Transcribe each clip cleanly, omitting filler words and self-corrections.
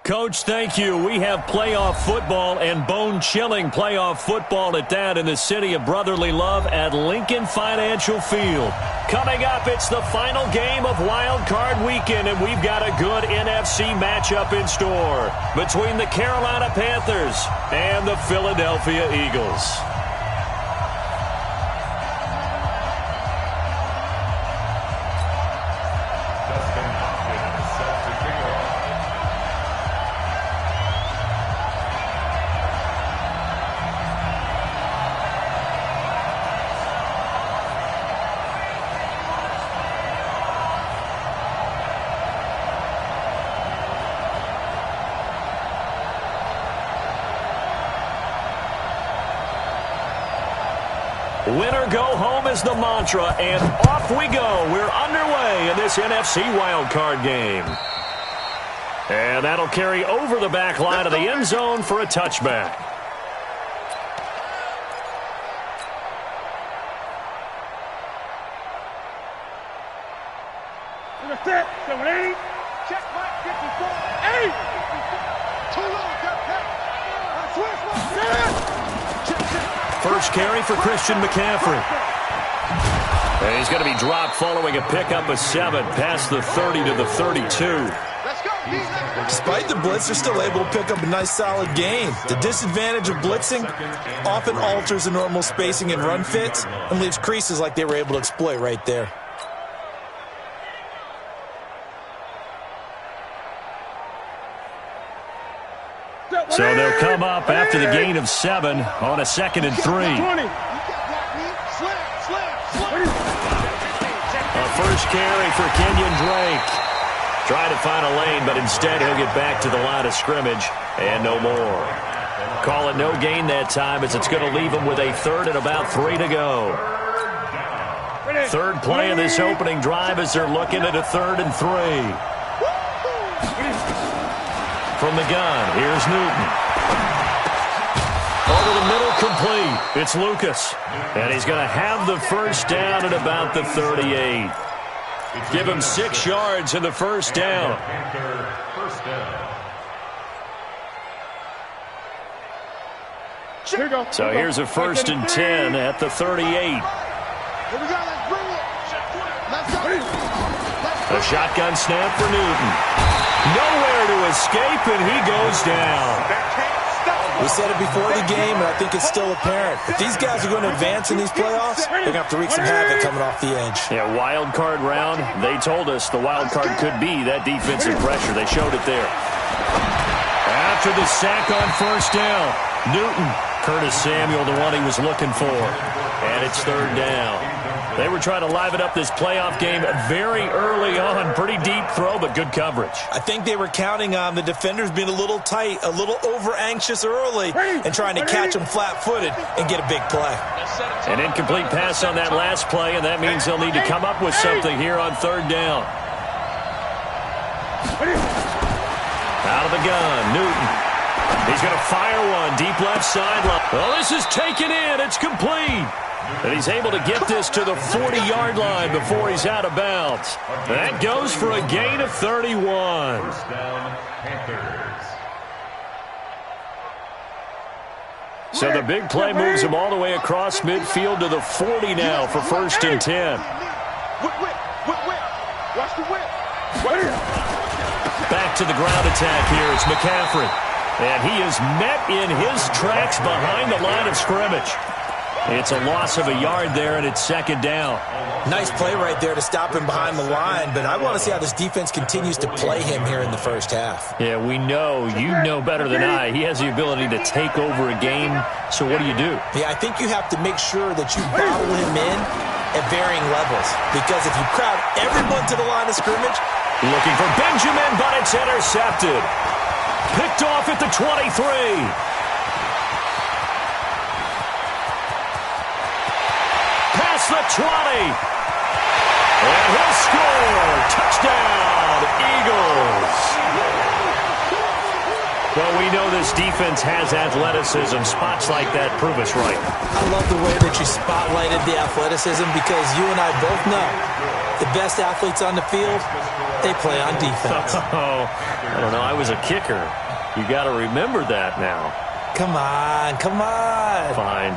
Coach, thank you. We have playoff football and bone-chilling playoff football at that in the city of brotherly love at Lincoln Financial Field. Coming up, it's the final game of Wild Card Weekend, and we've got a good NFC matchup in store between the Carolina Panthers and the Philadelphia Eagles. Winner go home is the mantra, and off we go. We're underway in this NFC wildcard game. And that'll carry over the back line of the end zone for a touchback. Check back, 54. 8. Too low, First carry for Christian McCaffrey. And he's going to be dropped following a pickup of 7 past the 30 to the 32. Despite the blitz, they're still able to pick up a nice solid gain. The disadvantage of blitzing often alters the normal spacing and run fits and leaves creases like they were able to exploit right there. So they'll come up after the gain of 7 on a 2nd and 3. A first carry for Kenyon Drake. Trying to find a lane, but instead he'll get back to the line of scrimmage and no more. Call it no gain that time as it's going to leave him with a 3rd and about 3 to go. Third play of this opening drive as they're looking at a 3rd and 3. From the gun, here's Newton. Over the middle, complete. It's Lucas. And he's going to have the first down at about the 38. Give him 6 yards in the first down. So here's a 1st and 10 at the 38. A shotgun snap for Newton. Nowhere to escape, and he goes down. We said it before the game, and I think it's still apparent. If these guys are going to advance in these playoffs, they're going to have to wreak some havoc coming off the edge. Yeah, wild card round. They told us the wild card could be that defensive pressure. They showed it there. After the sack on first down, Newton, Curtis Samuel, the one he was looking for. And it's 3rd down. They were trying to liven up this playoff game very early on. Pretty deep throw, but good coverage. I think they were counting on the defenders being a little tight, a little over-anxious early, and trying to catch them flat-footed and get a big play. An incomplete pass on that last play, and that means they'll need to come up with something here on 3rd down. Out of the gun, Newton. He's going to fire one deep left sideline. Well, this is taken in. It's complete. And he's able to get this to the 40-yard line before he's out of bounds. That goes for a gain of 31. First down, Panthers. So the big play moves him all the way across midfield to the 40 now for 1st and 10. Back to the ground attack here. It's McCaffrey. And he is met in his tracks behind the line of scrimmage. It's a loss of a yard there, and it's 2nd down. Nice play right there to stop him behind the line, but I want to see how this defense continues to play him here in the first half. Yeah, we know. You know better than I. He has the ability to take over a game, so what do you do? Yeah, I think you have to make sure that you bottle him in at varying levels, because if you crowd everyone to the line of scrimmage. Looking for Benjamin, but it's intercepted. Picked off at the 23. The 20. And he'll score. Touchdown, Eagles. Well, we know this defense has athleticism. Spots like that prove us right. I love the way that you spotlighted the athleticism because you and I both know The best athletes on the field, they play on defense. Oh, I don't know. I was a kicker. You got to remember that now. Come on, come on. Fine.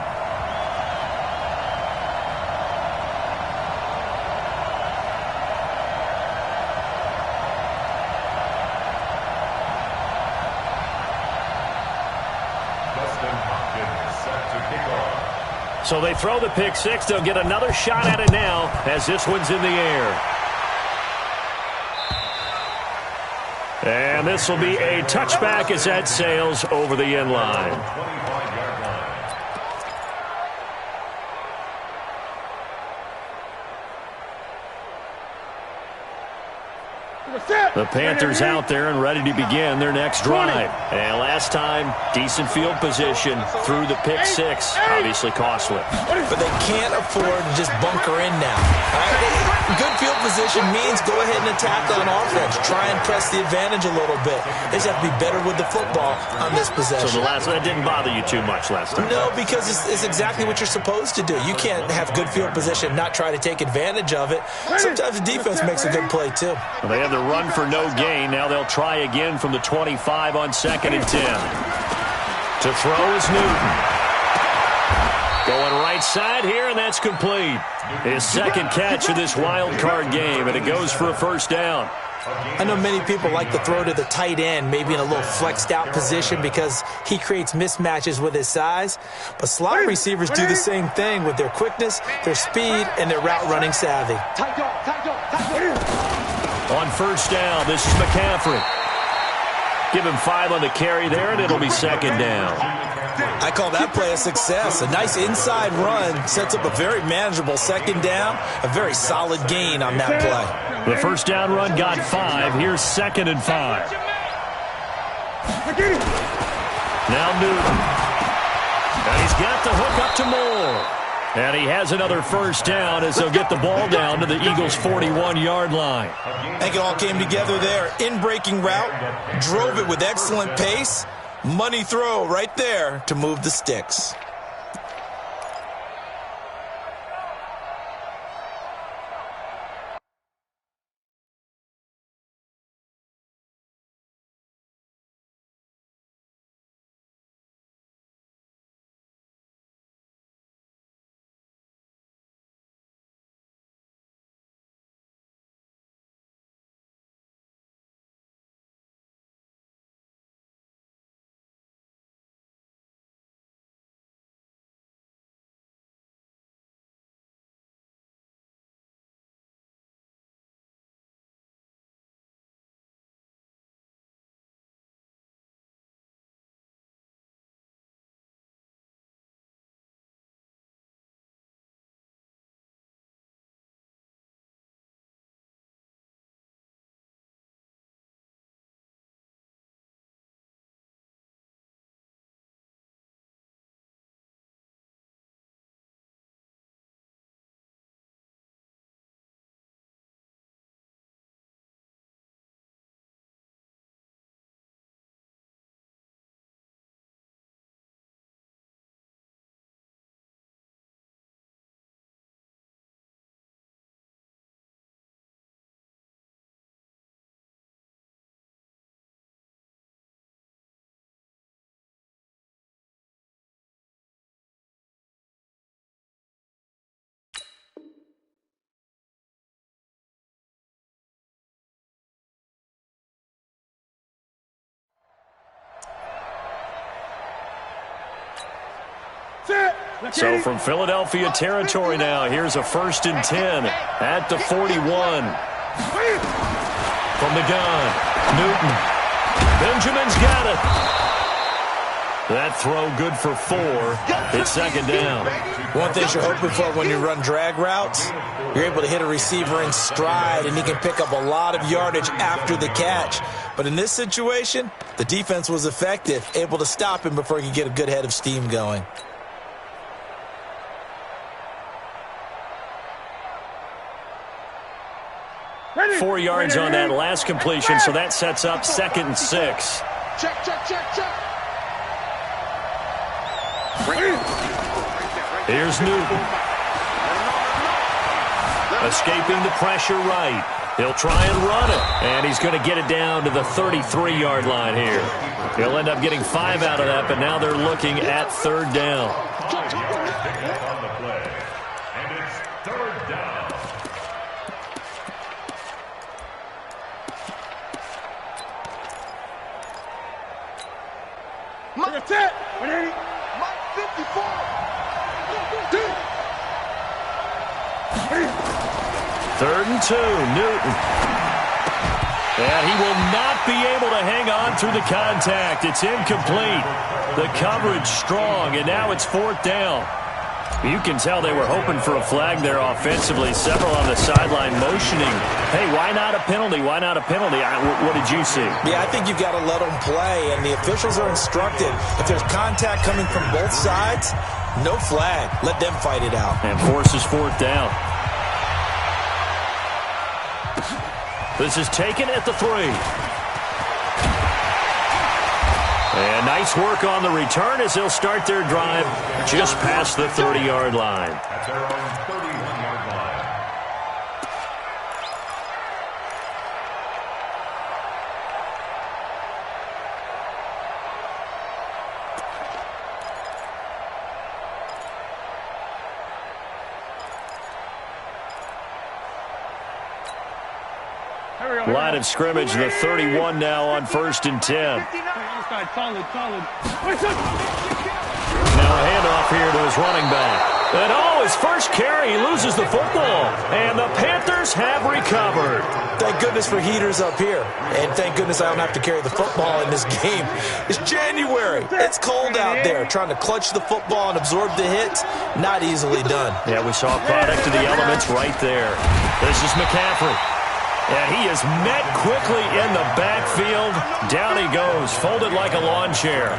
So they throw the pick six. They'll get another shot at it now as this one's in the air. And this will be a touchback as that sails over the end line. The Panthers out there and ready to begin their next drive. And last time, decent field position through the pick six. Obviously costly. But they can't afford to just bunker in now. Right? Good field position means go ahead and attack on offense. Try and press the advantage a little bit. They just have to be better with the football on this possession. So that didn't bother you too much last time? No, because it's exactly what you're supposed to do. You can't have good field position, not try to take advantage of it. Sometimes the defense makes a good play, too. Well, they have the run for no gain. Now they'll try again from the 25 on 2nd and 10. To throw is Newton. Going right side here, and that's complete. His second catch of this wild card game, and it goes for a first down. I know many people like to throw to the tight end, maybe in a little flexed out position because he creates mismatches with his size. But slot receivers do the same thing with their quickness, their speed, and their route running savvy. On first down, this is McCaffrey. Give him 5 on the carry there, and it'll be second down. I call that play a success. A nice inside run sets up a very manageable second down, a very solid gain on that play. The first down run got 5. Here's 2nd and 5. Now Newton. And he's got the hook up to Moore. And he has another first down as they'll get the ball down to the Eagles' 41-yard line. I think it all came together there. In-breaking route, drove it with excellent pace. Money throw right there to move the sticks. So from Philadelphia territory now, here's a 1st and 10 at the 41. From the gun, Newton. Benjamin's got it. That throw good for 4. It's second down. One thing you're hoping for when you run drag routes, you're able to hit a receiver in stride, and he can pick up a lot of yardage after the catch. But in this situation, the defense was effective, able to stop him before he could get a good head of steam going. Ready. 4 yards ready, on that last completion, so that sets up 2nd and 6. Check. Here's Newton. Escaping the pressure right. He'll try and run it. And he's going to get it down to the 33-yard line here. He'll end up getting 5 out of that, but now they're looking at third down. On the play. And it's third down. That's it. Mike 54. Third and 2, Newton. And he will not be able to hang on through the contact. It's incomplete. The coverage strong, and now it's fourth down. You can tell they were hoping for a flag there offensively. Several on the sideline motioning. Hey, why not a penalty? Why not a penalty? What did you see? Yeah, I think you've got to let them play, and the officials are instructed. If there's contact coming from both sides, no flag. Let them fight it out. And forces fourth down. This is taken at the 3. And nice work on the return as they'll start their drive just past the 30-yard line. At their own 31-yard line. Line of scrimmage, the 31 now on 1st and 10. Solid. Now a handoff here to his running back. And his first carry, he loses the football. And the Panthers have recovered. Thank goodness for heaters up here. And thank goodness I don't have to carry the football in this game. It's January. It's cold out there. Trying to clutch the football and absorb the hits, not easily done. Yeah, we saw a product of the elements right there. This is McCaffrey. And he is met quickly in the backfield. Down he goes, folded like a lawn chair.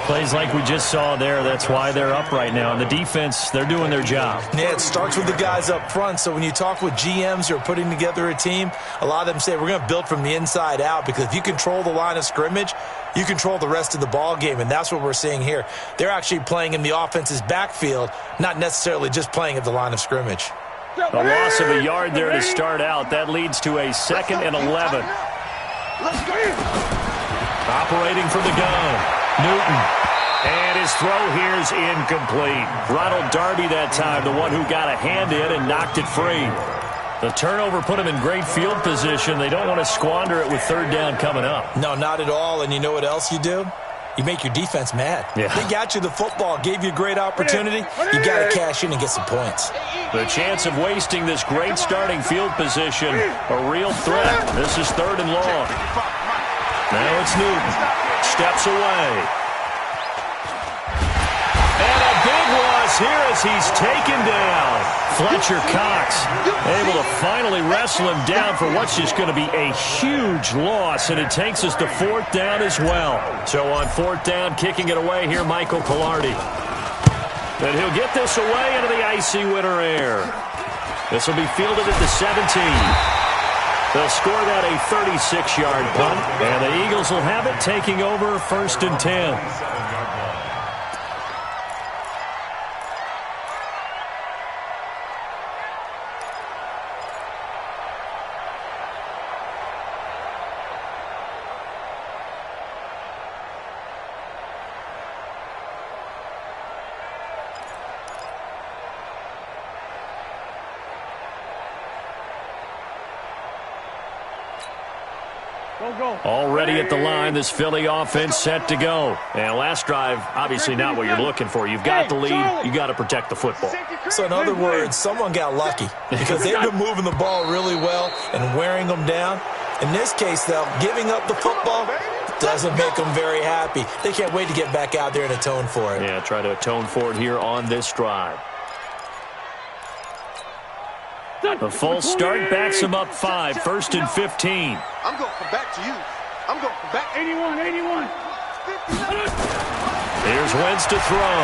Plays like we just saw there. That's why they're up right now. And the defense, they're doing their job. Yeah, it starts with the guys up front. So when you talk with GMs who are putting together a team, a lot of them say we're going to build from the inside out, because if you control the line of scrimmage, you control the rest of the ball game, and that's what we're seeing here. They're actually playing in the offense's backfield, not necessarily just playing at the line of scrimmage. A loss of a yard there to start out. That leads to a 2nd and 11. Operating from the gun, Newton. And his throw here is incomplete. Ronald Darby that time, the one who got a hand in and knocked it free. The turnover put him in great field position. They don't want to squander it with third down coming up. No, not at all. And you know what else you do? You make your defense mad. Yeah. They got you the football, gave you a great opportunity. You got to cash in and get some points. The chance of wasting this great starting field position, a real threat. This is 3rd and long. Now it's Newton. Steps away. And a big loss here as he's taken down. Fletcher Cox able to finally wrestle him down for what's just going to be a huge loss, and it takes us to 4th down as well. So on 4th down, kicking it away here, Michael Pilardi. And he'll get this away into the icy winter air. This will be fielded at the 17. They'll score that a 36-yard punt, and the Eagles will have it taking over 1st and 10. Already at the line, this Philly offense set to go. And last drive, obviously not what you're looking for. You've got the lead. You got to protect the football. So in other words, someone got lucky, because they've been moving the ball really well and wearing them down. In this case, though, giving up the football doesn't make them very happy. They can't wait to get back out there and atone for it. Yeah, try to atone for it here on this drive. The false start backs him up 5, 1st and 15. I'm going to come back to you. I'm going to come back. 81. Here's Wentz to throw.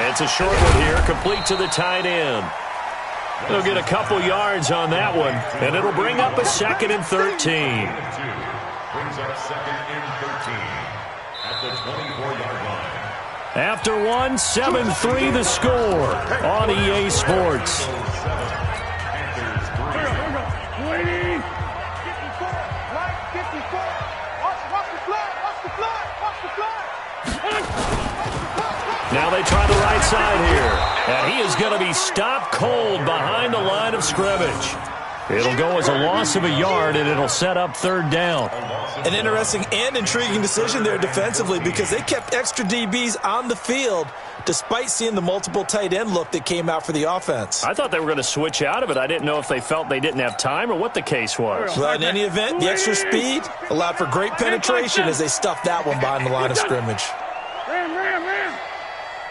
It's a short one here, complete to the tight end. They'll get a couple yards on that one, and it'll bring up a 2nd and 13. Brings up 2nd and 13 at the 24-yard line. After one, 7-3 the score on EA Sports. Now they try the right side here. And he is going to be stopped cold behind the line of scrimmage. It'll go as a loss of a yard, and it'll set up third down. An interesting and intriguing decision there defensively because they kept extra DBs on the field despite seeing the multiple tight end look that came out for the offense. I thought they were going to switch out of it. I didn't know if they felt they didn't have time or what the case was. Well, in any event, the extra speed allowed for great penetration as they stuffed that one behind the line of scrimmage. Ram.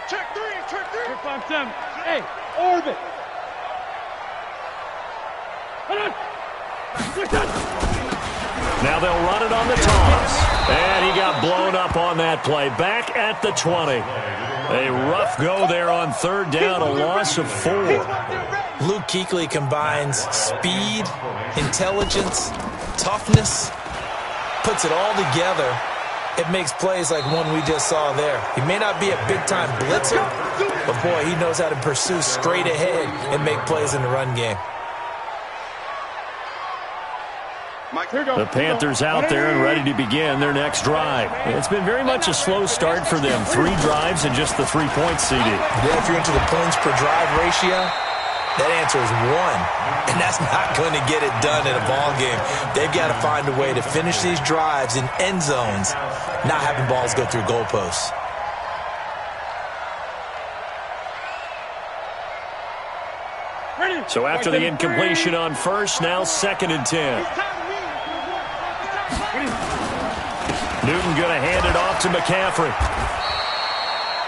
Check 3. 5-7. Hey, orbit. Now they'll run it on the toss. And he got blown up on that play. Back at the 20. A rough go there on third down, a loss of 4. Luke Kuechly combines speed, intelligence, toughness, puts it all together. It makes plays like one we just saw there. He may not be a big-time blitzer, but boy, he knows how to pursue straight ahead and make plays in the run game. The Panthers out there and ready to begin their next drive. It's been very much a slow start for them. 3 drives and just the 3 points CD. Yeah, if you're into the points per drive ratio, that answer is 1. And that's not going to get it done in a ball game. They've got to find a way to finish these drives in end zones, not having balls go through goalposts. So after the incompletion on first, now 2nd and 10. Newton going to hand it off to McCaffrey.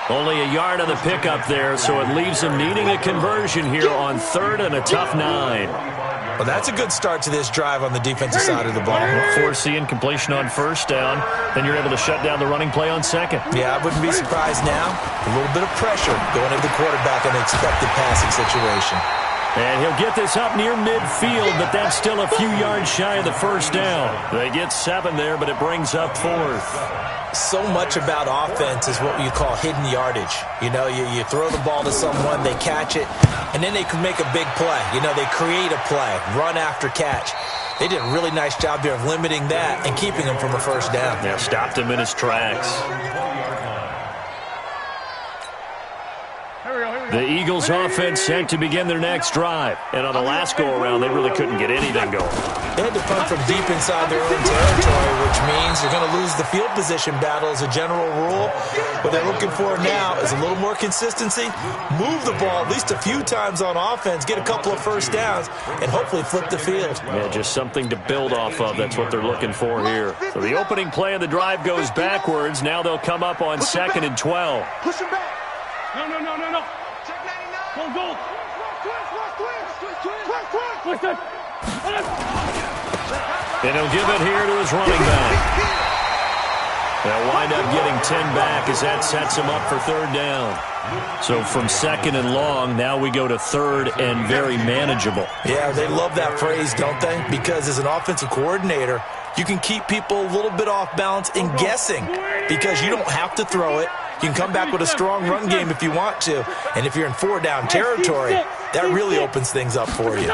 Only a yard on the pickup there, so it leaves him needing a conversion here on 3rd and a tough 9. Well, that's a good start to this drive on the defensive side of the ball. Force the incompletion on first down, then you're able to shut down the running play on 2nd. Yeah, I wouldn't be surprised now. A little bit of pressure going into the quarterback in an expected passing situation. And he'll get this up near midfield, but that's still a few yards shy of the first down. They get 7 there, but it brings up 4th. So much about offense is what you call hidden yardage. You know, you throw the ball to someone, they catch it, and then they can make a big play. You know, they create a play, run after catch. They did a really nice job there of limiting that and keeping him from a first down. Yeah, stopped him in his tracks. The Eagles offense set to begin their next drive. And on the last go-around, they really couldn't get anything going. They had to punt from deep inside their own territory, which means they're going to lose the field position battle as a general rule. What they're looking for now is a little more consistency, move the ball at least a few times on offense, get a couple of first downs, and hopefully flip the field. Yeah, just something to build off of. That's what they're looking for here. So the opening play of the drive goes backwards. Now they'll come up on 2nd and 12. Push him back. No. Go. Twist. And he'll give it here to his running back. They'll wind up getting 10 back as that sets him up for 3rd down. So from 2nd and long, now we go to 3rd and very manageable. Yeah, they love that phrase, don't they? Because as an offensive coordinator, you can keep people a little bit off balance in guessing because you don't have to throw it. You can come back with a strong run game if you want to. And if you're in 4-down territory, that really opens things up for you.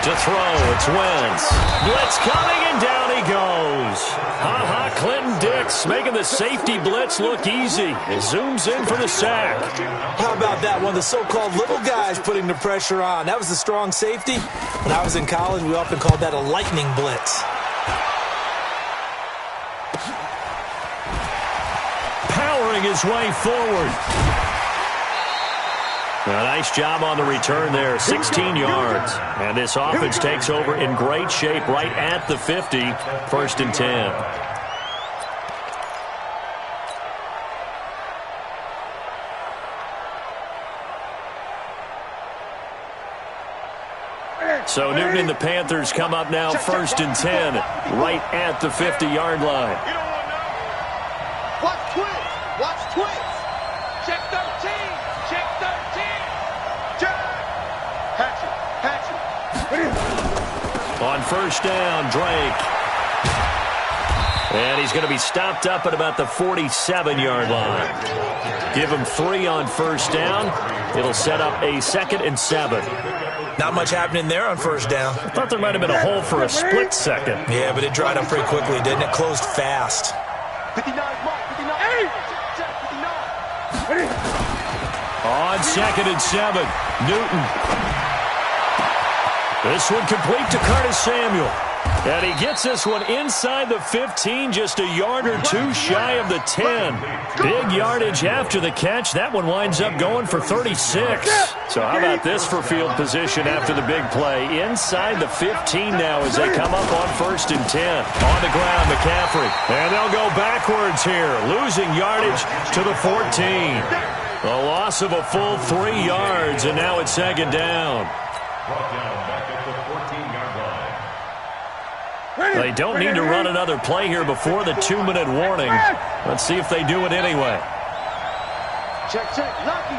To throw, it's Wentz. Blitz coming, and down he goes. Clinton Dix making the safety blitz look easy. It zooms in for the sack. How about that? One of the so-called little guys putting the pressure on. That was the strong safety. When I was in college, we often called that a lightning blitz. Powering his way forward. A nice job on the return there, 16 yards. And this offense takes over in great shape right at the 50, 1st and 10. So Newton and the Panthers come up now 1st and 10, right at the 50-yard line. Watch twins. Check 13. Hatchet. On 1st down, Drake. And he's going to be stopped up at about the 47-yard line. Give him 3 on first down. It'll set up a 2nd and 7. Not much happening there on first down. I thought there might have been a hole for a split second. Yeah, but it dried up pretty quickly, didn't it? Closed fast. 59, Mark, 59. Hey! On 2nd and 7, Newton. This one complete to Curtis Samuel. And he gets this one inside the 15, just a yard or 2 shy of the 10. Big yardage after the catch. That one winds up going for 36. So how about this for field position after the big play? Inside the 15 now as they come up on 1st and 10. On the ground, McCaffrey. And they'll go backwards here, losing yardage to the 14. A loss of a full 3 yards, and now it's 2nd down. Brought down back at the 14-yard line. They don't need to run another play here before the 2-minute warning. Let's see if they do it anyway. Check. Lucky.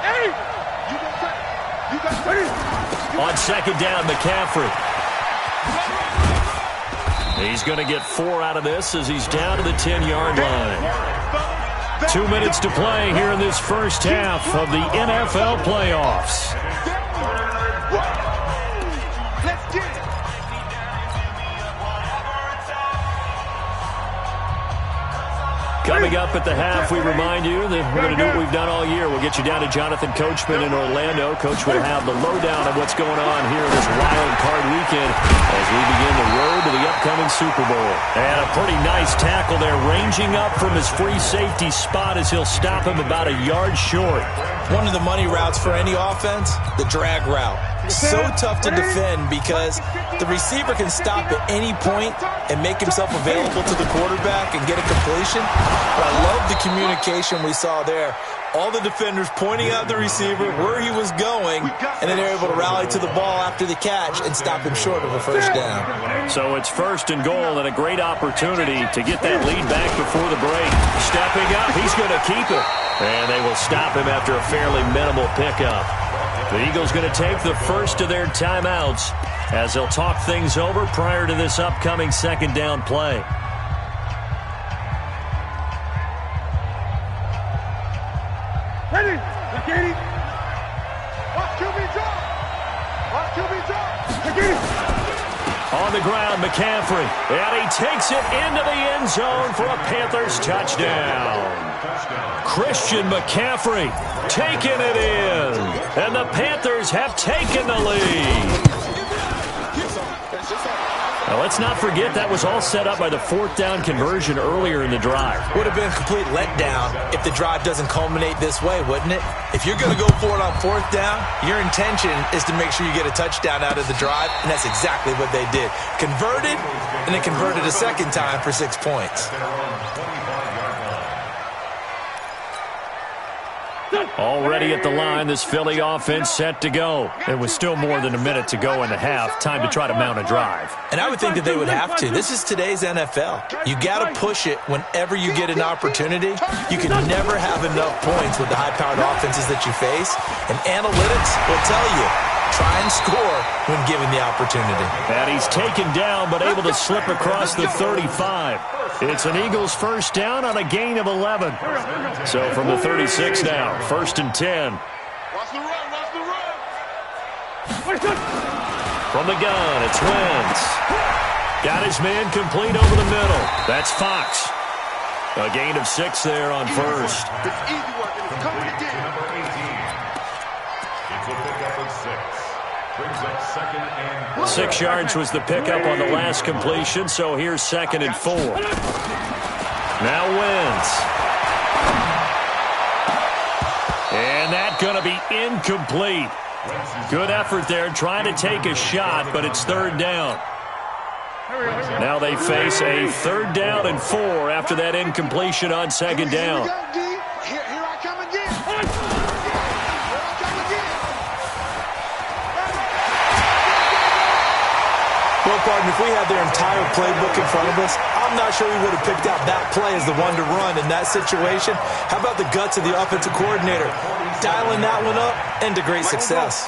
Hey! You got On 2nd down, McCaffrey. He's going to get 4 out of this as he's down to the 10-yard line. 2 minutes to play here in this first half of the NFL playoffs. Let's get it. Coming up at the half, we remind you that we're going to do what we've done all year. We'll get you down to Jonathan Coachman in Orlando. Coach will have the lowdown of what's going on here this wild card weekend as we begin the road to the upcoming Super Bowl. And a pretty nice tackle there, ranging up from his free safety spot as he'll stop him about a yard short. One of the money routes for any offense, the drag route. So tough to defend because the receiver can stop at any point and make himself available to the quarterback and get a completion. But I love the communication we saw there. All the defenders pointing out the receiver, where he was going, and then they're able to rally to the ball after the catch and stop him short of a first down. So it's 1st and goal and a great opportunity to get that lead back before the break. Stepping up, he's going to keep it. And they will stop him after a fairly minimal pickup. The Eagles going to take the first of their timeouts as they'll talk things over prior to this upcoming 2nd down play. Ready? Katie. Watch QB drop. Watch QB drop. On the ground, McCaffrey. And he takes it into the end zone for a Panthers touchdown. Christian McCaffrey taking it in. And the Panthers have taken the lead. Now, let's not forget that was all set up by the 4th down conversion earlier in the drive. Would have been a complete letdown if the drive doesn't culminate this way, wouldn't it? If you're going to go for it on 4th down, your intention is to make sure you get a touchdown out of the drive, and that's exactly what they did. Converted, and then converted a 2nd time for 6 points. Already at the line, this Philly offense set to go. It was still more than a minute to go in the half. Time to try to mount a drive. And I would think that they would have to. This is today's NFL. You got to push it whenever you get an opportunity. You can never have enough points with the high-powered offenses that you face. And analytics will tell you, try and score when given the opportunity. And he's taken down but able to slip across the 35. It's an Eagles first down on a gain of 11. So from the 36 now, 1st and 10. Watch the run. Watch the run. From the gun, it's Wentz. Got his man complete over the middle. That's Fox. A gain of 6 there on first. It's easy work, and it's coming again. Number 18. It's a pickup of 6. Brings up 2nd and 4. 6 yards was the pickup on the last completion, so here's 2nd and 4. Now Wentz. And that going to be incomplete. Good effort there trying to take a shot, but it's 3rd down. Now they face a 3rd down and 4 after that incompletion on 2nd down. Here I come again. Well, partner, if we had their entire playbook in front of us, I'm not sure we would have picked out that play as the one to run in that situation. How about the guts of the offensive coordinator? Dialing that one up into great success.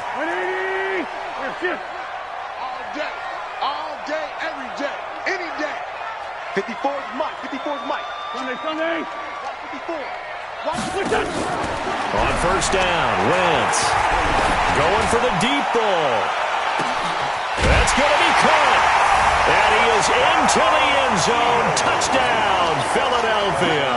All day, every day, any day. 54 is Mike. 54 is Mike. Sunday. Watch 54. Watch it. On first down, Wentz going for the deep ball. That's going to be caught. And he is into the end zone. Touchdown, Philadelphia.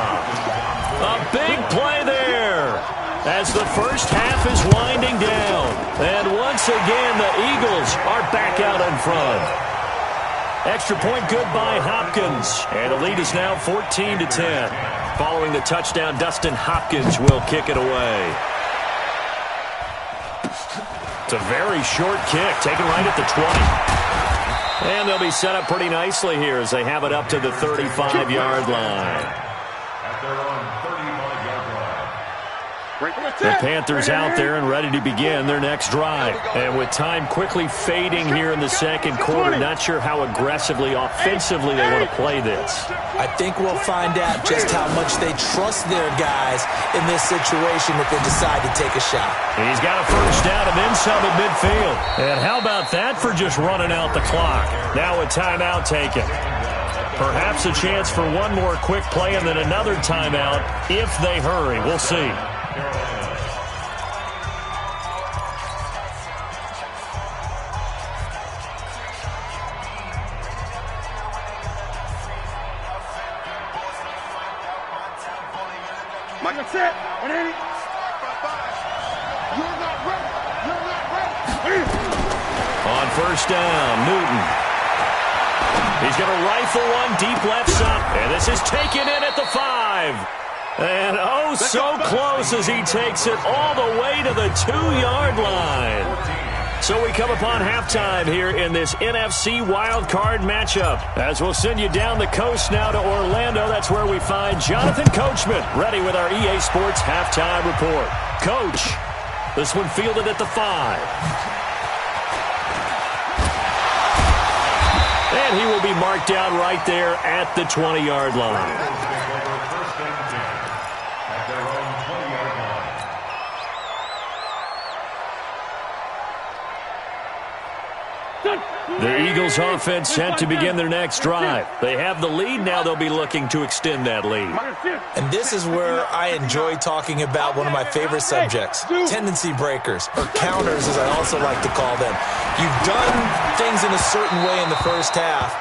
A big play there as the first half is winding down. And once again, the Eagles are back out in front. Extra point good by Hopkins. And the lead is now 14-10. Following the touchdown, Dustin Hopkins will kick it away. It's a very short kick, taken right at the 20. And they'll be set up pretty nicely here as they have it up to the 35-yard line. At their own 35-yard line. The Panthers out there and ready to begin their next drive. And with time quickly fading here in the second quarter, not sure how aggressively, offensively they want to play this. I think we'll find out just how much they trust their guys in this situation if they decide to take a shot. He's got a first down and then some at midfield. And how about that for just running out the clock? Now a timeout taken. Perhaps a chance for one more quick play and then another timeout if they hurry. We'll see. Mike, that's it. 180. You're not ready. You're not ready. On first down, Newton. He's going to rifle one deep left side. And this is taken in at the 5. And oh, so close as he takes it all the way to the 2-yard line. So we come upon halftime here in this NFC wildcard matchup. As we'll send you down the coast now to Orlando, that's where we find Jonathan Coachman, ready with our EA Sports halftime report. Coach, this one fielded at the 5. And he will be marked down right there at the 20-yard line. The Eagles offense set to begin their next drive. They have the lead. Now they'll be looking to extend that lead. And this is where I enjoy talking about one of my favorite subjects, tendency breakers, or counters as I also like to call them. You've done things in a certain way in the first half,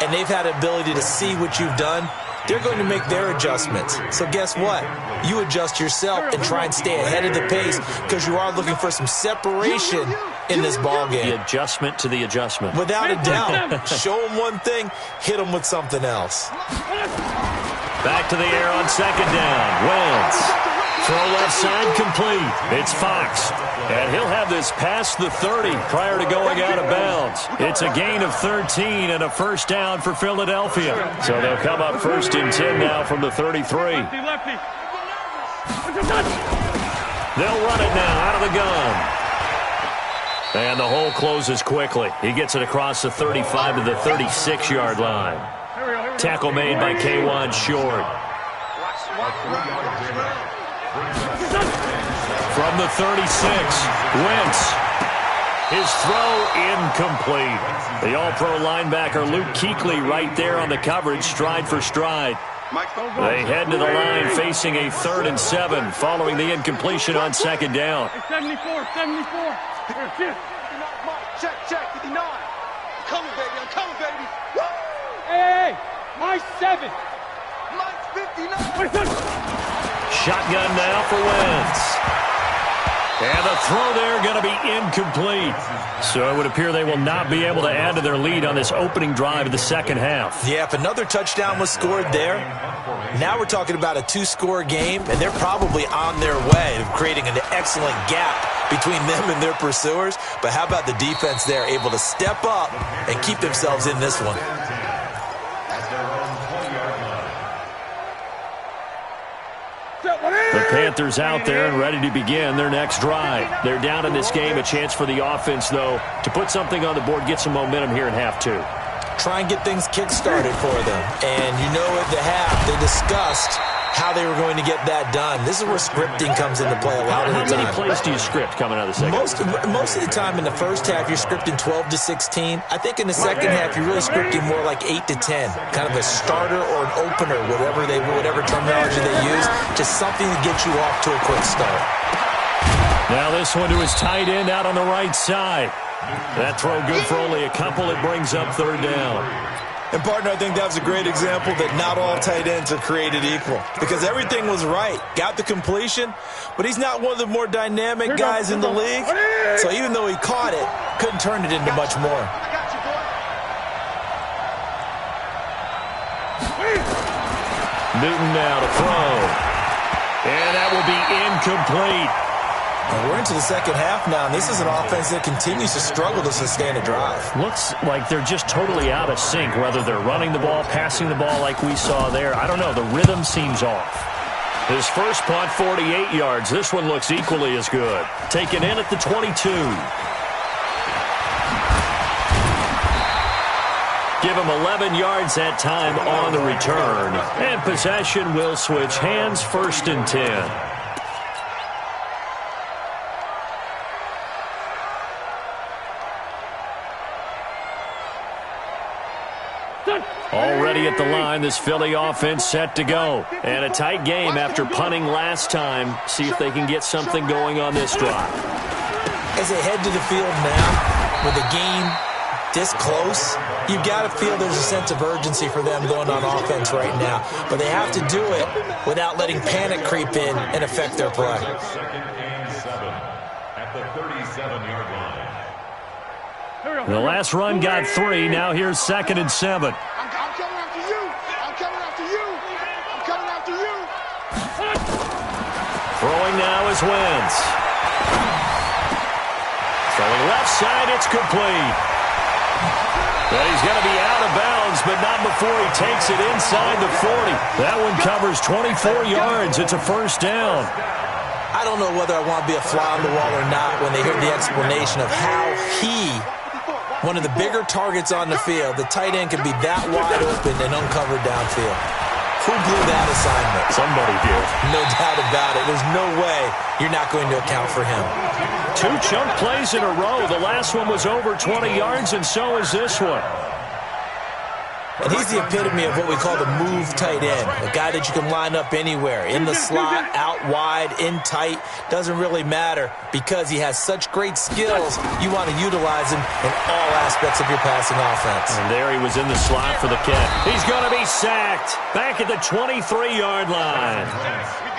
and they've had the ability to see what you've done. They're going to make their adjustments. So guess what? You adjust yourself and try and stay ahead of the pace because you are looking for some separation in this ballgame. The adjustment to the adjustment. Without a doubt. Show them one thing, hit them with something else. Back to the air on second down. Wentz. Throw left side complete. It's Fox. And he'll have this past the 30 prior to going out of bounds. It's a gain of 13 and a first down for Philadelphia. So they'll come up first and 10 now from the 33. They'll run it now out of the gun. And the hole closes quickly. He gets it across the 35 to the 36-yard line. Tackle made by K1 Short. From the 36, Wentz. His throw incomplete. The all-pro linebacker Luke Kuechly right there on the coverage, stride for stride. They head to the line facing a 3rd and 7 following the incompletion on second down. 74. Check, 59. I'm coming, baby. Woo! Hey, my 7. Mike's 59. Shotgun now for Wentz. And the throw there going to be incomplete. So it would appear they will not be able to add to their lead on this opening drive of the second half. Yeah, if another touchdown was scored there, now we're talking about a 2-score game, and they're probably on their way to creating an excellent gap between them and their pursuers. But how about the defense there, able to step up and keep themselves in this one? The Panthers out there and ready to begin their next drive. They're down in this game. A chance for the offense, though, to put something on the board, get some momentum here in half 2. Try and get things kick-started for them. And you know at the half, they discussed how they were going to get that done. This is where scripting comes into play a lot of the time. How many plays do you script coming out of the second? Most of the time in the first half, you're scripting 12 to 16. I think in the second half, you're really scripting more like 8 to 10. Kind of a starter or an opener, whatever terminology they use. Just something to get you off to a quick start. Now this one to his tight end out on the right side. That throw good for only a couple. It brings up third down. And, partner, I think that was a great example that not all tight ends are created equal. Because everything was right. Got the completion, but he's not one of the more dynamic guys in the league. So even though he caught it, couldn't turn it into much more. Newton now to throw. And that will be incomplete. And we're into the second half now, and this is an offense that continues to struggle to sustain a drive. Looks like they're just totally out of sync, whether they're running the ball, passing the ball like we saw there. I don't know. The rhythm seems off. His first punt, 48 yards. This one looks equally as good. Taken in at the 22. Give him 11 yards that time on the return. And possession will switch hands, 1st and 10. Already at the line, this Philly offense set to go. And a tight game after punting last time. See if they can get something going on this drive. As they head to the field now, with the game this close, you've got to feel there's a sense of urgency for them going on offense right now. But they have to do it without letting panic creep in and affect their play. Second and 7 at the 37-yard line. The last run got 3. Now here's 2nd and 7. I'm coming after you. I'm coming after you. I'm coming after you. Throwing now is Wentz. Throwing left side, it's complete. But he's going to be out of bounds, but not before he takes it inside the 40. That one covers 24 yards. It's a 1st down. I don't know whether I want to be a fly on the wall or not when they hear the explanation of how one of the bigger targets on the field, the tight end can be that wide open and uncovered downfield. Who blew that assignment? Somebody did. No doubt about it. There's no way you're not going to account for him. 2 chunk plays in a row. The last one was over 20 yards, and so is this one. And he's the epitome of what we call the move tight end, a guy that you can line up anywhere, in the slot, out wide, in tight, doesn't really matter because he has such great skills. You want to utilize him in all aspects of your passing offense. And there he was in the slot for the catch. He's going to be sacked back at the 23-yard line.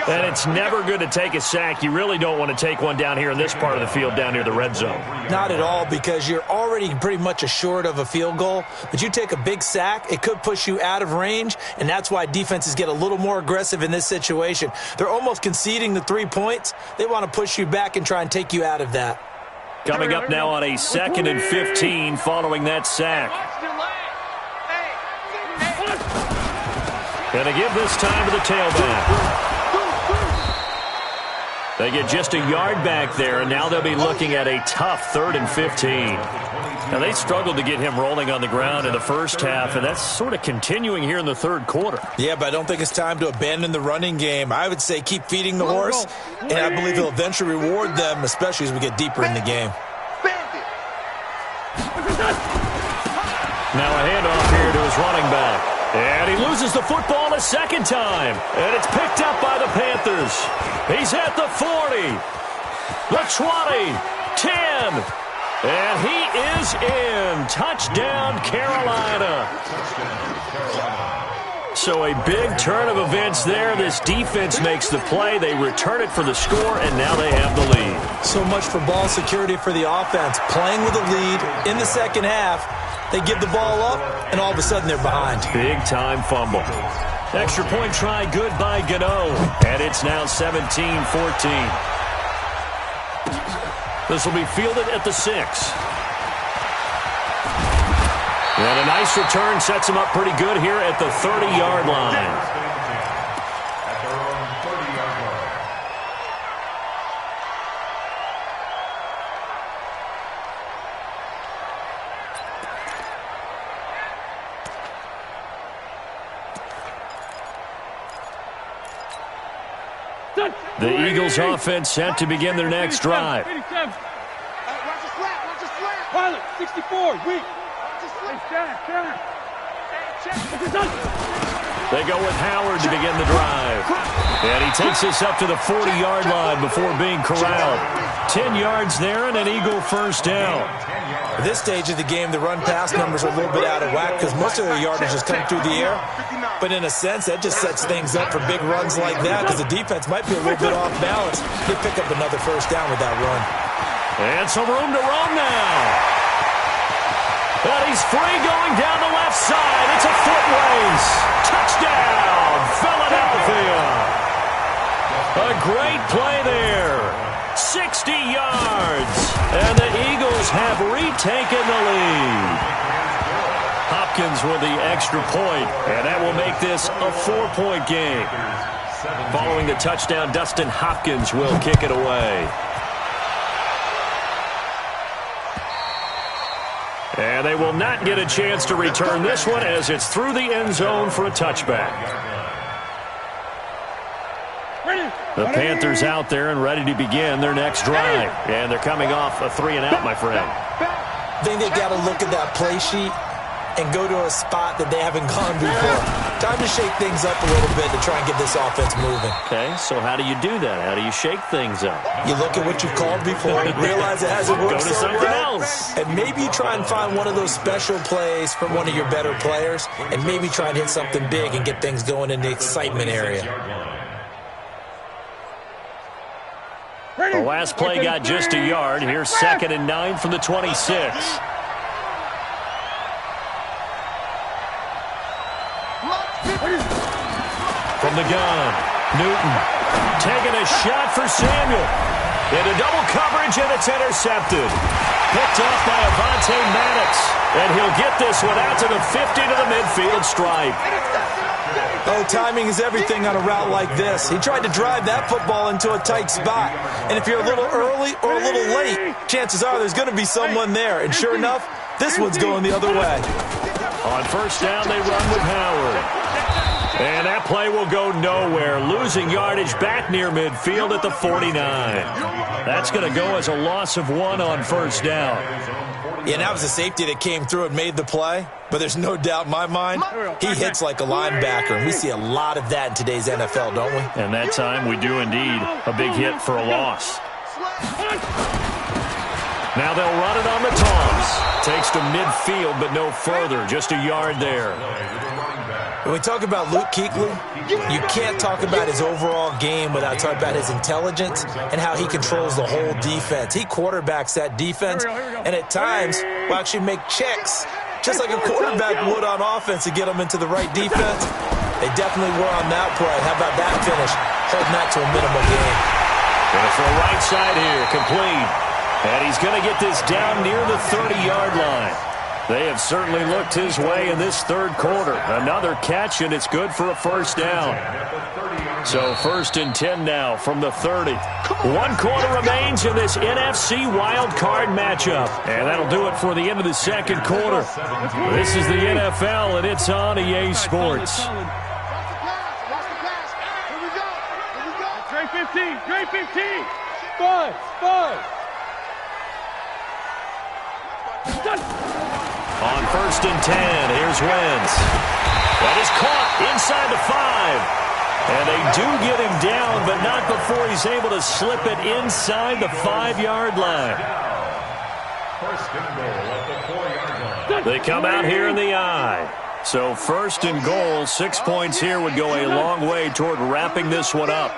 And it's never good to take a sack. You really don't want to take one down here in this part of the field down near the red zone. Not at all, because you're already pretty much assured of a field goal. But you take a big sack, it could push you out of range, and that's why defenses get a little more aggressive in this situation. They're almost conceding the 3 points. They want to push you back and try and take you out of that. Coming up now on a 2nd and 15 following that sack. Gonna give this time to the tailback. They get just a yard back there, and now they'll be looking at a tough 3rd and 15. Now, they struggled to get him rolling on the ground in the first half, and that's sort of continuing here in the 3rd quarter. Yeah, but I don't think it's time to abandon the running game. I would say keep feeding the horse, and I believe he'll eventually reward them, especially as we get deeper in the game. Now a handoff here to his running back. And he loses the football a second time. And it's picked up by the Panthers. He's at the 40, the 20, 10. And he is in. Touchdown, Carolina. So a big turn of events there. This defense makes the play. They return it for the score, and now they have the lead. So much for ball security for the offense. Playing with a lead in the second half. They give the ball up, and all of a sudden they're behind. Big-time fumble. Extra point try, good by Gano. And it's now 17-14. This will be fielded at the 6. And a nice return sets him up pretty good here at the 30-yard line. The Eagles offense set to begin their next drive. Watch the slap. Watch the slap. Pilot, 64, weak. They go with Howard to begin the drive. And he takes us up to the 40-yard line before being corralled. 10 yards there and an Eagle first down. At this stage of the game, the run-pass numbers are a little bit out of whack because most of their yardage is coming through the air. But in a sense, that just sets things up for big runs like that because the defense might be a little bit off balance. They pick up another first down with that run. And some room to run now. But he's free going down the left side. It's a foot race. Touchdown, Philadelphia. A great play there. 60 yards. And the Eagles have retaken the lead. Hopkins with the extra point, and that will make this a 4-point game. Following the touchdown, Dustin Hopkins will kick it away. And they will not get a chance to return this one as it's through the end zone for a touchback. The Panthers out there and ready to begin their next drive. And they're coming off a 3-and-out, my friend. I think they've got to look at that play sheet and go to a spot that they haven't gone before. Time to shake things up a little bit to try and get this offense moving. Okay, so how do you do that? How do you shake things up? You look at what you've called before, realize it hasn't worked Go to so something well, else. and maybe you try and find one of those special plays from one of your better players, and maybe try and hit something big and get things going in the excitement area. The last play got just a yard. Here's 2nd and 9 from the 26. From the gun, Newton taking a shot for Samuel. Into double coverage, and it's intercepted. Picked off by Avonte Maddox. And he'll get this one out to the 50 to the midfield stripe. Oh, timing is everything on a route like this. He tried to drive that football into a tight spot. And if you're a little early or a little late, chances are there's going to be someone there. And sure enough, this one's going the other way. On first down, they run with Howard. And that play will go nowhere. Losing yardage back near midfield at the 49. That's going to go as a loss of 1 on first down. Yeah, and that was a safety that came through and made the play. But there's no doubt in my mind, he hits like a linebacker. And we see a lot of that in today's NFL, don't we? And that time we do indeed. A big hit for a loss. Now they'll run it on the toss. Takes to midfield, but no further. Just a yard there. When we talk about Luke Kuechly, you can't talk about his overall game without talking about his intelligence and how he controls the whole defense. He quarterbacks that defense, and at times will actually make checks, just like a quarterback would on offense to get them into the right defense. They definitely were on that play. How about that finish? Holding that to a minimal gain. And for a right side here, complete. And he's going to get this down near the 30-yard line. They have certainly looked his way in this third quarter. Another catch, and it's good for a first down. So 1st and 10 now from the 30. 1 quarter remains in this NFC wild card matchup. And that'll do it for the end of the second quarter. This is the NFL, and it's on EA Sports. Trey 15, Trey 15. 5, 5. On 1st and 10, here's Wentz. That is caught inside the 5. And they do get him down, but not before he's able to slip it inside the 5-yard line. First and goal at the 4-yard line. They come out here in the eye. So 1st and goal, 6 points here would go a long way toward wrapping this one up.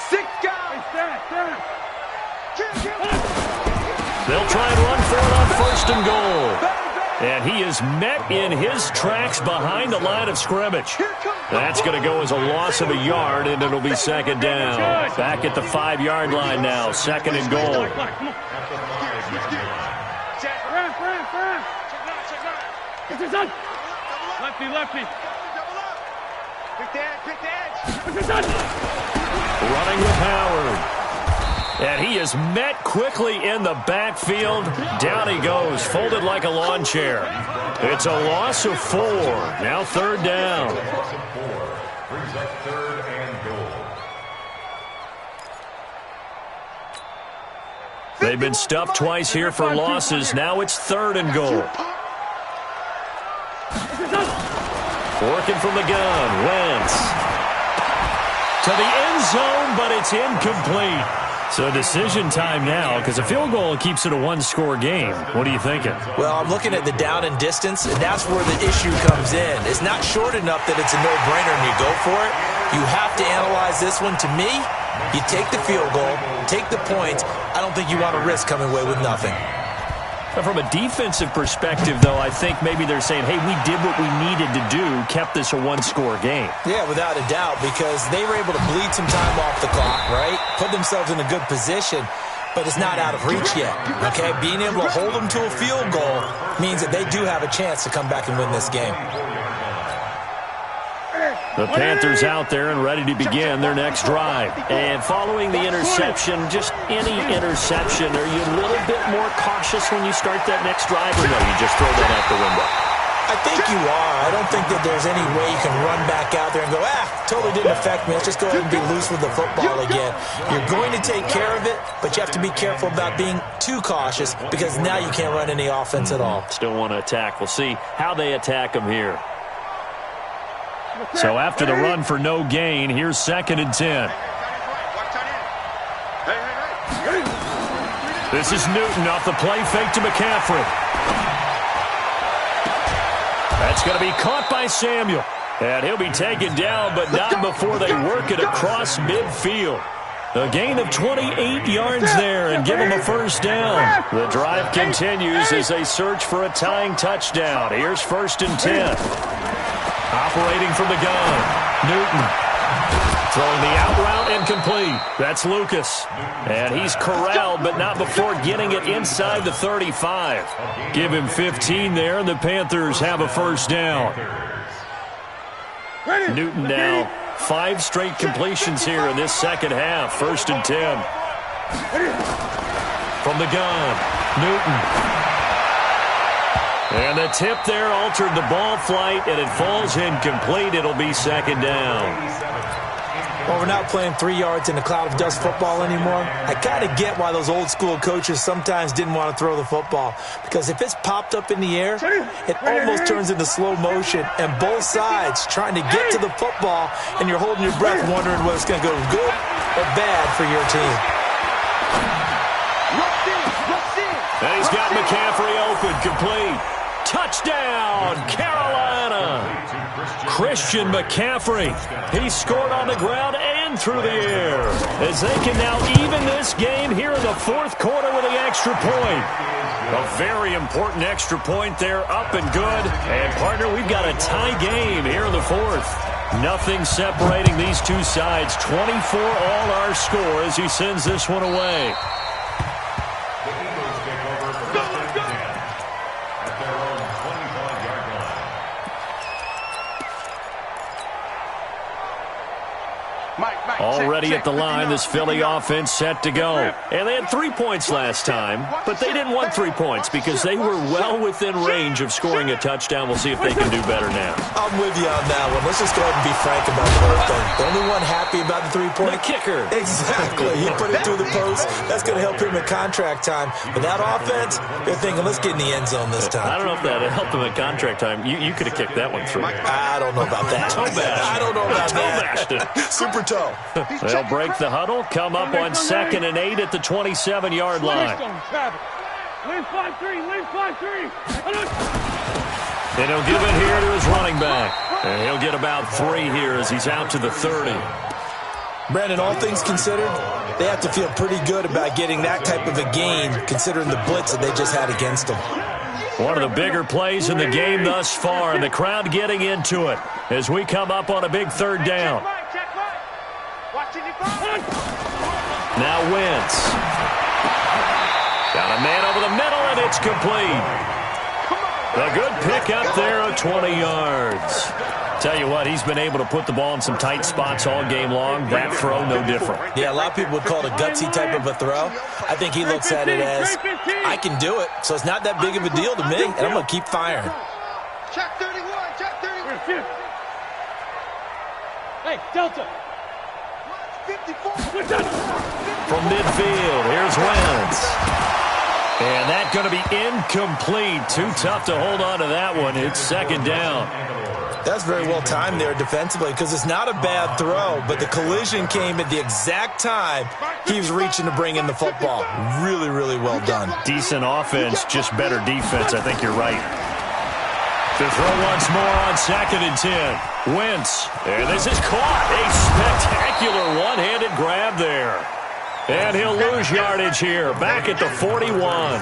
6 guys. They'll try and run for it on 1st and goal. And he is met in his tracks behind the line of scrimmage. That's going to go as a loss of a yard, and it'll be 2nd down. Back at the 5-yard line now, 2nd and goal. Lefty. Running with Howard. And he is met quickly in the backfield. Down he goes, folded like a lawn chair. It's a loss of 4. Now 3rd down. Brings up 3rd and goal. They've been stuffed twice here for losses. Now it's 3rd and goal. Working from the gun. Wentz. To the end zone, but it's incomplete. So decision time now, because a field goal keeps it a one-score game. What are you thinking? Well, I'm looking at the down and distance, and that's where the issue comes in. It's not short enough that it's a no-brainer and you go for it. You have to analyze this one. To me, you take the field goal, take the points. I don't think you want to risk coming away with nothing. But from a defensive perspective, though, I think maybe they're saying, hey, we did what we needed to do, kept this a one-score game. Yeah, without a doubt, because they were able to bleed some time off the clock, right? Put themselves in a good position, but it's not out of reach yet, okay? Being able to hold them to a field goal means that they do have a chance to come back and win this game. The Panthers out there and ready to begin their next drive. And following the interception, just any interception, are you a little bit more cautious when you start that next drive, or no, you just throw that out the window? I think you are. I don't think that there's any way you can run back out there and go, totally didn't affect me. Let's just go ahead and be loose with the football again. You're going to take care of it, but you have to be careful about being too cautious because now you can't run any offense at all. Still want to attack. We'll see how they attack them here. So after the run for no gain, here's 2nd and 10. This is Newton off the play fake to McCaffrey. That's going to be caught by Samuel. And he'll be taken down, but not before they work it across midfield. A gain of 28 yards there and give them a first down. The drive continues as they search for a tying touchdown. Here's 1st and 10. Operating from the gun, Newton. Throwing the out route incomplete. That's Lucas. And he's corralled, but not before getting it inside the 35. Give him 15 there, and the Panthers have a first down. Newton now 5 straight completions here in this second half. 1st and 10. From the gun, Newton. And the tip there altered the ball flight, and it falls incomplete. It'll be 2nd down. Well, we're not playing 3 yards in a cloud of dust football anymore. I kind of get why those old-school coaches sometimes didn't want to throw the football, because if it's popped up in the air, it almost turns into slow motion, and both sides trying to get to the football, and you're holding your breath wondering whether it's going to go good or bad for your team. And he's got McCaffrey open, complete. Touchdown, Carolina. Christian McCaffrey. He scored on the ground and through the air as they can now even this game here in the 4th quarter with the extra point. A very important extra point there, up and good. And, partner, we've got a tie game here in the 4th. Nothing separating these two sides. 24 all our score as he sends this one away. Already at the line, this Philly offense set to go. And they had 3 points last time, but they didn't want 3 points because they were well within range of scoring a touchdown. We'll see if they can do better now. I'm with you on that one. Let's just go ahead and be frank about the whole thing. The only one happy about the 3-point? The kicker. Exactly. He put it through the post. That's going to help him in contract time. But that offense, they're thinking, let's get in the end zone this time. I don't know if that helped him in contract time. You could have kicked that one through. I don't know about that. Toe bash. I don't know about that. Super toe. They'll break the huddle, come up on 2nd and 8 at the 27-yard line. And he'll give it here to his running back. And he'll get about 3 here as he's out to the 30. Brandon, all things considered, they have to feel pretty good about getting that type of a gain considering the blitz that they just had against them. One of the bigger plays in the game thus far, and the crowd getting into it as we come up on a big 3rd down. Now Wentz. Got a man over the middle, and it's complete. A good pick up there of 20 yards. Tell you what, he's been able to put the ball in some tight spots all game long. That throw, no different. Yeah, a lot of people would call it a gutsy type of a throw. I think he looks at it as, I can do it, so it's not that big of a deal to me, and I'm going to keep firing. Check 31, check 31. Hey, Delta. From midfield, here's Wentz. And that's going to be incomplete. Too tough to hold on to that one. It's second down. That's very well timed there defensively because it's not a bad throw, but the collision came at the exact time he was reaching to bring in the football. Really, really well done. Decent offense, just better defense. I think you're right. To throw once more on 2nd and 10. Wentz. And this is caught. A spectacular one-handed grab there. And he'll lose yardage here. Back at the 41.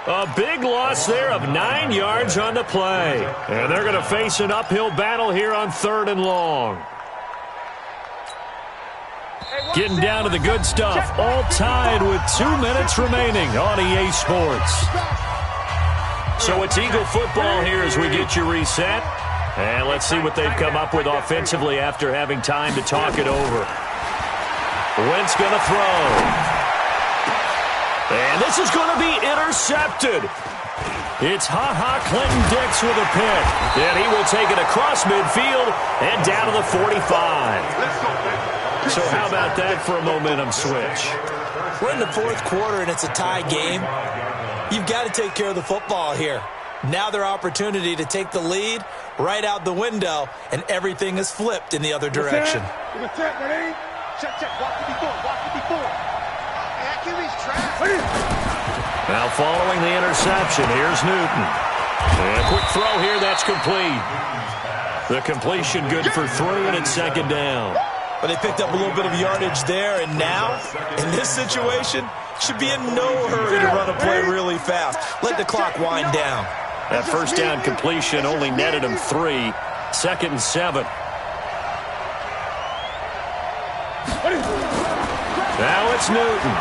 A big loss there of 9 yards on the play. And they're going to face an uphill battle here on 3rd and long. Getting down to the good stuff. All tied with 2 minutes remaining on EA Sports. So it's Eagle football here as we get you reset. And let's see what they've come up with offensively after having time to talk it over. Wentz going to throw. And this is going to be intercepted. It's Clinton Dix with a pick. And he will take it across midfield and down to the 45. So how about that for a momentum switch? We're in the 4th quarter and it's a tie game. You've got to take care of the football here. Now their opportunity to take the lead right out the window, and everything is flipped in the other direction. Check. Watch it before. Now following the interception, here's Newton. And a quick throw here, that's complete. The completion good for 3, and it's 2nd down. But they picked up a little bit of yardage there, and now, in this situation, should be in no hurry to run a play really fast. Let the clock wind down. That first down completion only netted him 3. 2nd and 7. Now it's Newton.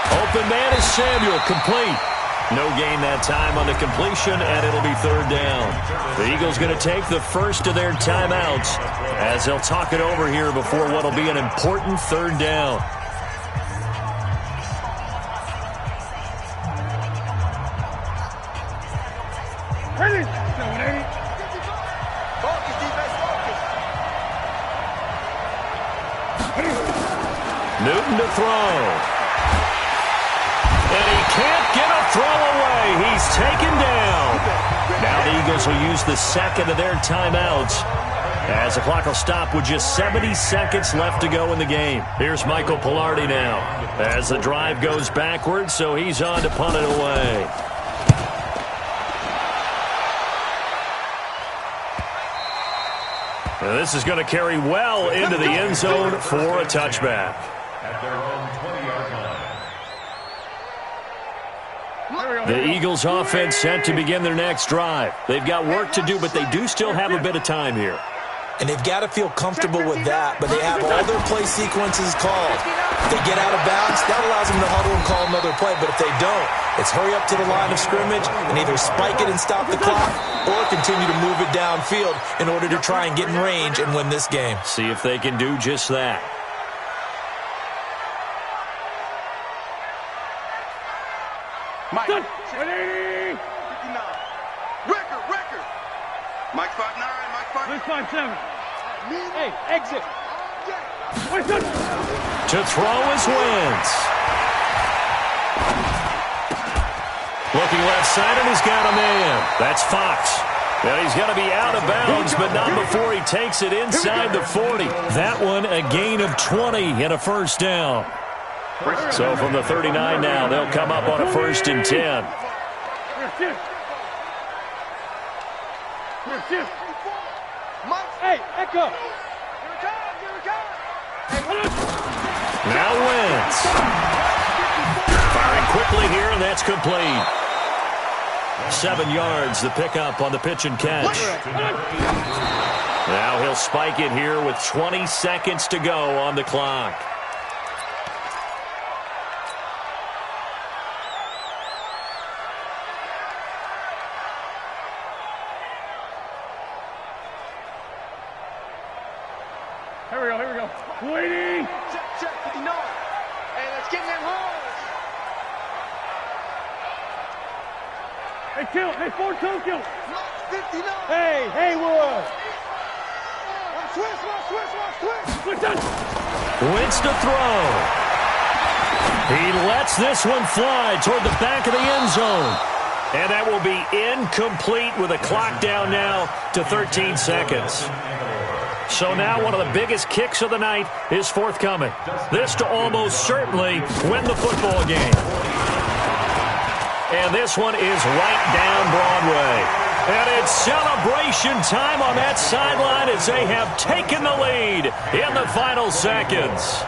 Open man is Samuel, complete. No gain that time on the completion, and it'll be 3rd down. The Eagles going to take the first of their timeouts as they'll talk it over here before what'll be an important 3rd down. Newton to throw. And he can't get a throw away. He's taken down. Now the Eagles will use the second of their timeouts as the clock will stop with just 70 seconds left to go in the game. Here's Michael Pilardi now as the drive goes backwards, so he's on to punt it away. Now this is going to carry well into the end zone for a touchback. At their own 20-yard line. The Eagles offense set to begin their next drive. They've got work to do, but they do still have a bit of time here. And they've got to feel comfortable with that, but they have all their play sequences called. If they get out of bounds, that allows them to huddle and call another play, but if they don't, it's hurry up to the line of scrimmage and either spike it and stop the clock or continue to move it downfield in order to try and get in range and win this game. See if they can do just that. Mike. 180. 59. Record. Mike 5'9", Mike 5'7". Hey, exit. To throw is Wentz. Looking left side, and he's got a man. That's Fox. Now he's going to be out of bounds, but not before he takes it inside the 40. That one a gain of 20 and a first down. So from the 39 now, they'll come up on a 1st and 10. Hey, echo. Now Wentz. Firing quickly here, and that's complete. 7 yards, the pickup on the pitch and catch. Now he'll spike it here with 20 seconds to go on the clock. Here we go. Waiting. Check, 59. Hey, let's get in that hole. Hey, kill. Hey, 4-2, kill. 59. Hey, Haywood. Switch. Switch on. Wins to throw. He lets this one fly toward the back of the end zone. And that will be incomplete with a clock down now to 13 seconds. So now one of the biggest kicks of the night is forthcoming. This to almost certainly win the football game. And this one is right down Broadway. And it's celebration time on that sideline as they have taken the lead in the final seconds.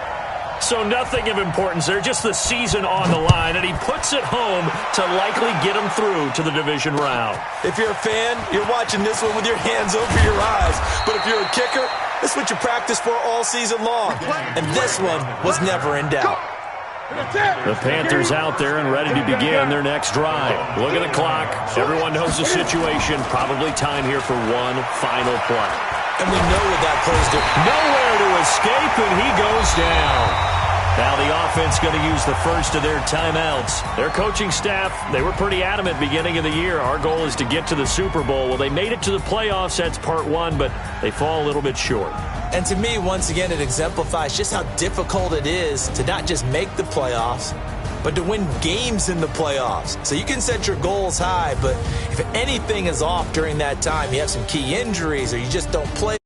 So nothing of importance there, just the season on the line, and he puts it home to likely get him through to the division round. If you're a fan, you're watching this one with your hands over your eyes. But if you're a kicker, this is what you practice for all season long. And this one was never in doubt. The Panthers out there and ready to begin their next drive. Look at the clock. Everyone knows the situation. Probably time here for one final play. And we know what that plays to. Nowhere to escape, and he goes down. Now the offense going to use the first of their timeouts. Their coaching staff, they were pretty adamant beginning of the year. Our goal is to get to the Super Bowl. Well, they made it to the playoffs. That's part one, but they fall a little bit short. And to me, once again, it exemplifies just how difficult it is to not just make the playoffs, but to win games in the playoffs. So you can set your goals high, but if anything is off during that time, you have some key injuries or you just don't play